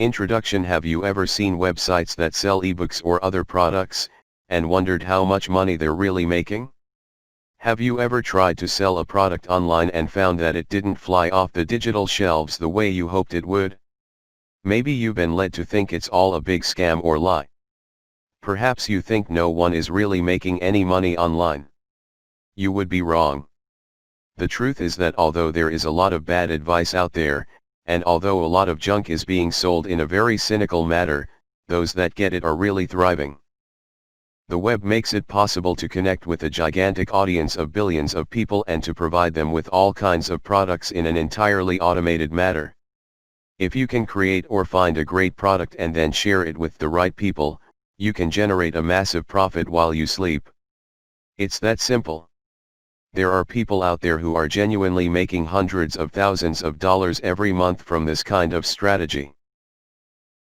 Introduction. Have you ever seen websites that sell ebooks or other products, and wondered how much money they're really making? Have you ever tried to sell a product online and found that it didn't fly off the digital shelves the way you hoped it would? Maybe you've been led to think it's all a big scam or lie. Perhaps you think no one is really making any money online. You would be wrong. The truth is that although there is a lot of bad advice out there, and although a lot of junk is being sold in a very cynical manner, those that get it are really thriving. The web makes it possible to connect with a gigantic audience of billions of people and to provide them with all kinds of products in an entirely automated manner. If you can create or find a great product and then share it with the right people, you can generate a massive profit while you sleep. It's that simple. There are people out there who are genuinely making hundreds of thousands of dollars every month from this kind of strategy.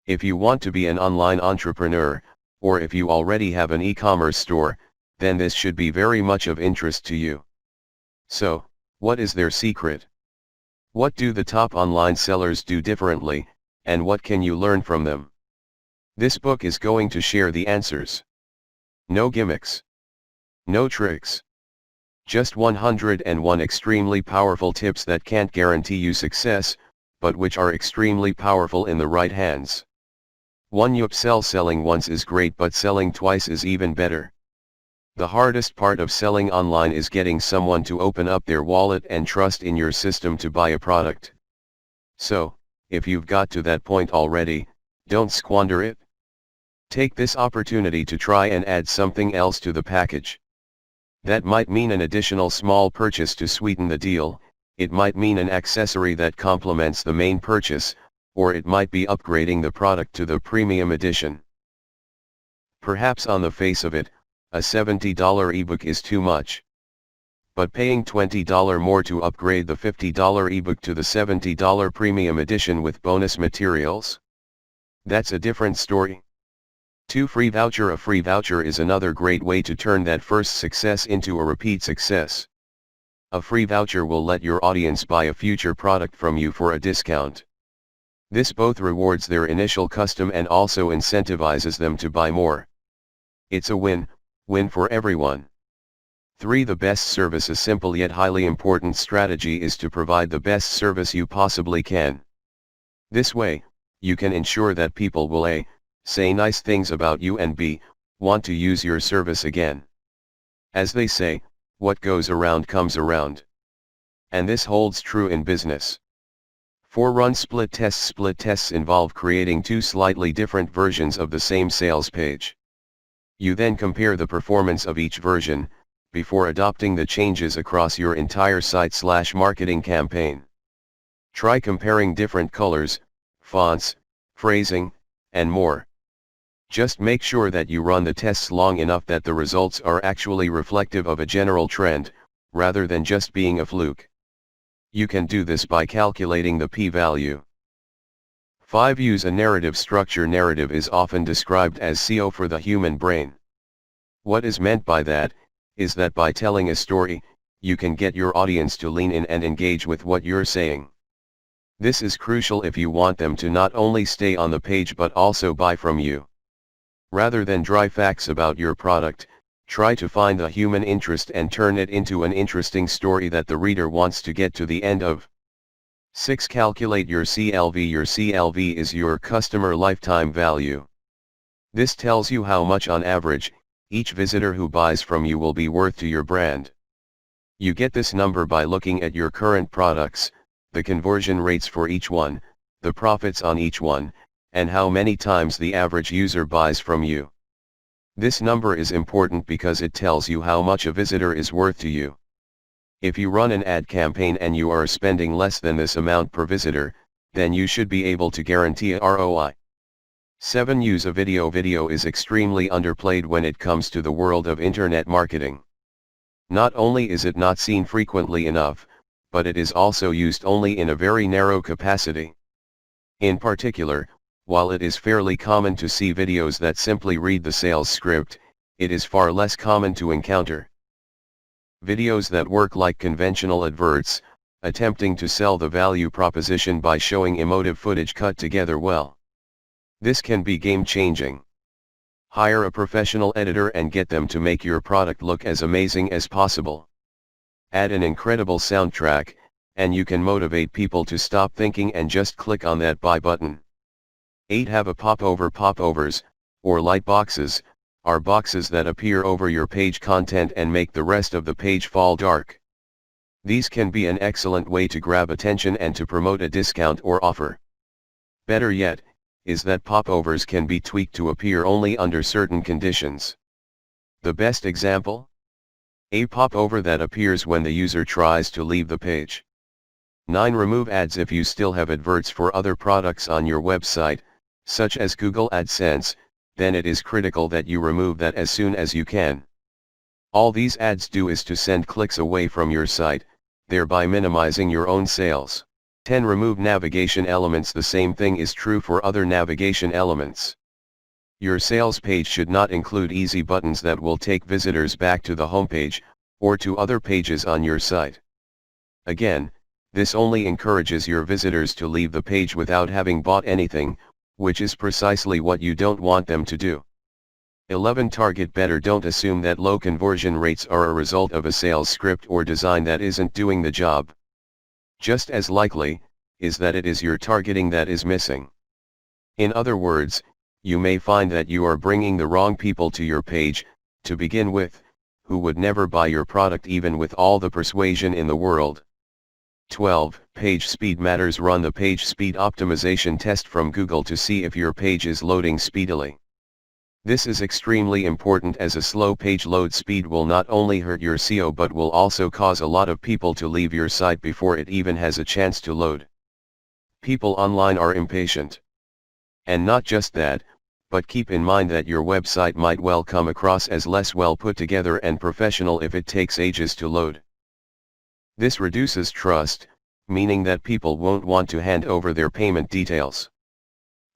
If you want to be an online entrepreneur, or if you already have an e-commerce store, then this should be very much of interest to you. So, what is their secret? What do the top online sellers do differently, and what can you learn from them? This book is going to share the answers. No gimmicks. No tricks. Just 101 extremely powerful tips that can't guarantee you success, but which are extremely powerful in the right hands. 1. Upsell. Selling once is great, but selling twice is even better. The hardest part of selling online is getting someone to open up their wallet and trust in your system to buy a product. So, if you've got to that point already, don't squander it. Take this opportunity to try and add something else to the package. That might mean an additional small purchase to sweeten the deal, it might mean an accessory that complements the main purchase, or it might be upgrading the product to the premium edition. Perhaps on the face of it, a $70 ebook is too much. But paying $20 more to upgrade the $50 ebook to the $70 premium edition with bonus materials? That's a different story. 2. Free voucher. A free voucher is another great way to turn that first success into a repeat success. A free voucher will let your audience buy a future product from you for a discount. This both rewards their initial custom and also incentivizes them to buy more. It's a win-win for everyone. 3. The best service. A simple yet highly important strategy is to provide the best service you possibly can. This way, you can ensure that people will A. say nice things about you and B. want to use your service again. As they say, what goes around comes around. And this holds true in business. 4. Run split tests. Split tests involve creating two slightly different versions of the same sales page. You then compare the performance of each version, before adopting the changes across your entire site/marketing campaign. Try comparing different colors, fonts, phrasing, and more. Just make sure that you run the tests long enough that the results are actually reflective of a general trend, rather than just being a fluke. You can do this by calculating the p-value. 5. Use a narrative structure. Narrative is often described as SEO for the human brain. What is meant by that, is that by telling a story, you can get your audience to lean in and engage with what you're saying. This is crucial if you want them to not only stay on the page but also buy from you. Rather than dry facts about your product, try to find the human interest and turn it into an interesting story that the reader wants to get to the end of. 6. Calculate your CLV. Your CLV is your customer lifetime value. This tells you how much on average, each visitor who buys from you will be worth to your brand. You get this number by looking at your current products, the conversion rates for each one, the profits on each one, and how many times the average user buys from you. This number is important because it tells you how much a visitor is worth to you. If you run an ad campaign and you are spending less than this amount per visitor, then you should be able to guarantee a ROI. 7. Use a video. Video is extremely underplayed when it comes to the world of internet marketing. Not only is it not seen frequently enough, but it is also used only in a very narrow capacity. In particular, while it is fairly common to see videos that simply read the sales script, it is far less common to encounter videos that work like conventional adverts, attempting to sell the value proposition by showing emotive footage cut together well. This can be game-changing. Hire a professional editor and get them to make your product look as amazing as possible. Add an incredible soundtrack, and you can motivate people to stop thinking and just click on that buy button. 8. Have a popover. Popovers, or light boxes, are boxes that appear over your page content and make the rest of the page fall dark. These can be an excellent way to grab attention and to promote a discount or offer. Better yet, is that popovers can be tweaked to appear only under certain conditions. The best example? A popover that appears when the user tries to leave the page. 9. Remove ads. If you still have adverts for other products on your website, such as Google AdSense, then it is critical that you remove that as soon as you can. All these ads do is to send clicks away from your site, thereby minimizing your own sales. 10. Remove navigation elements. The same thing is true for other navigation elements. Your sales page should not include easy buttons that will take visitors back to the homepage, or to other pages on your site. Again, this only encourages your visitors to leave the page without having bought anything, which is precisely what you don't want them to do. 11. Target better. Don't assume that low conversion rates are a result of a sales script or design that isn't doing the job. Just as likely, is that it is your targeting that is missing. In other words, you may find that you are bringing the wrong people to your page, to begin with, who would never buy your product even with all the persuasion in the world. 12. Page speed matters. Run the page speed optimization test from Google to see if your page is loading speedily. This is extremely important, as a slow page load speed will not only hurt your SEO but will also cause a lot of people to leave your site before it even has a chance to load. People online are impatient. And not just that, but keep in mind that your website might well come across as less well put together and professional if it takes ages to load. This reduces trust, meaning that people won't want to hand over their payment details.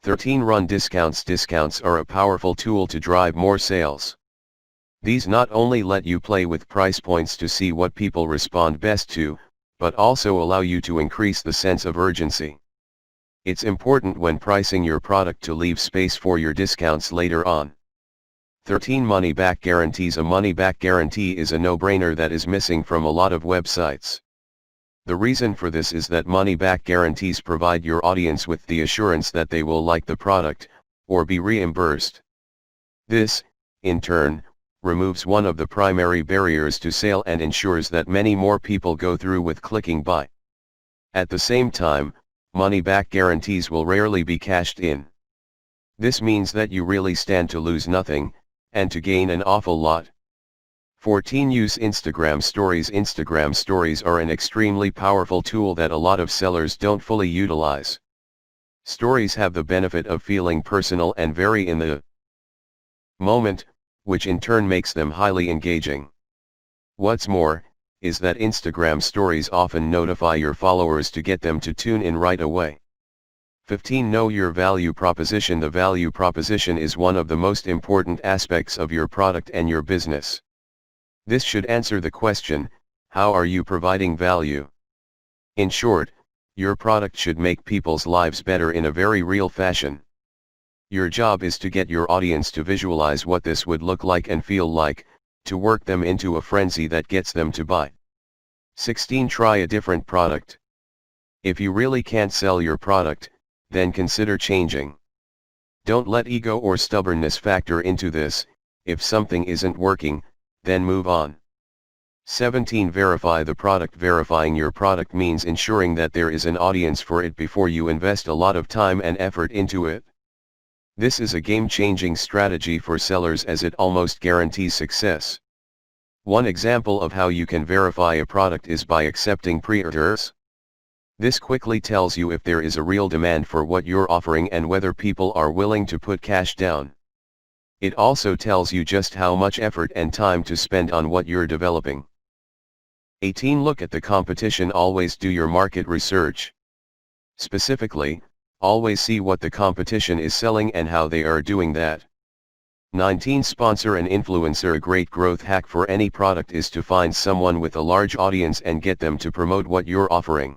13. Run discounts. Discounts are a powerful tool to drive more sales. These not only let you play with price points to see what people respond best to, but also allow you to increase the sense of urgency. It's important when pricing your product to leave space for your discounts later on. 13. Money back guarantees. A money back guarantee is a no-brainer that is missing from a lot of websites. The reason for this is that money back guarantees provide your audience with the assurance that they will like the product, or be reimbursed. This, in turn, removes one of the primary barriers to sale and ensures that many more people go through with clicking buy. At the same time, money back guarantees will rarely be cashed in. This means that you really stand to lose nothing, and to gain an awful lot. 14. Use Instagram Stories. Instagram Stories are an extremely powerful tool that a lot of sellers don't fully utilize. Stories have the benefit of feeling personal and very in the moment, which in turn makes them highly engaging. What's more, is that Instagram Stories often notify your followers to get them to tune in right away. 15. Know your value proposition. The value proposition is one of the most important aspects of your product and your business. This should answer the question, how are you providing value? In short, your product should make people's lives better in a very real fashion. Your job is to get your audience to visualize what this would look like and feel like, to work them into a frenzy that gets them to buy. 16. Try a different product. If you really can't sell your product, then consider changing. Don't let ego or stubbornness factor into this. If something isn't working, then move on. 17. Verify the product. Verifying your product means ensuring that there is an audience for it before you invest a lot of time and effort into it. This is a game-changing strategy for sellers as it almost guarantees success. One example of how you can verify a product is by accepting pre-orders. This quickly tells you if there is a real demand for what you're offering and whether people are willing to put cash down. It also tells you just how much effort and time to spend on what you're developing. 18. Look at the competition. Always do your market research. Specifically, always see what the competition is selling and how they are doing that. 19. Sponsor an influencer. A great growth hack for any product is to find someone with a large audience and get them to promote what you're offering.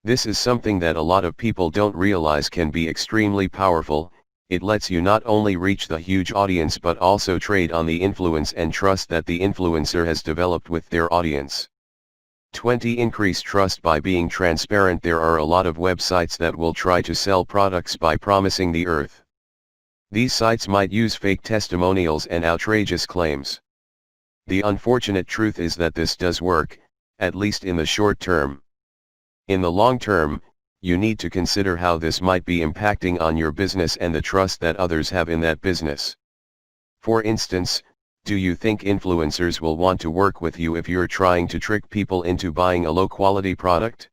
This is something that a lot of people don't realize can be extremely powerful, It lets you not only reach the huge audience but also trade on the influence and trust that the influencer has developed with their audience. 20. Increase trust by being transparent. There are a lot of websites that will try to sell products by promising the earth. These sites might use fake testimonials and outrageous claims. The unfortunate truth is that this does work, at least in the short term. In the long term, you need to consider how this might be impacting on your business and the trust that others have in that business. For instance, do you think influencers will want to work with you if you're trying to trick people into buying a low-quality product?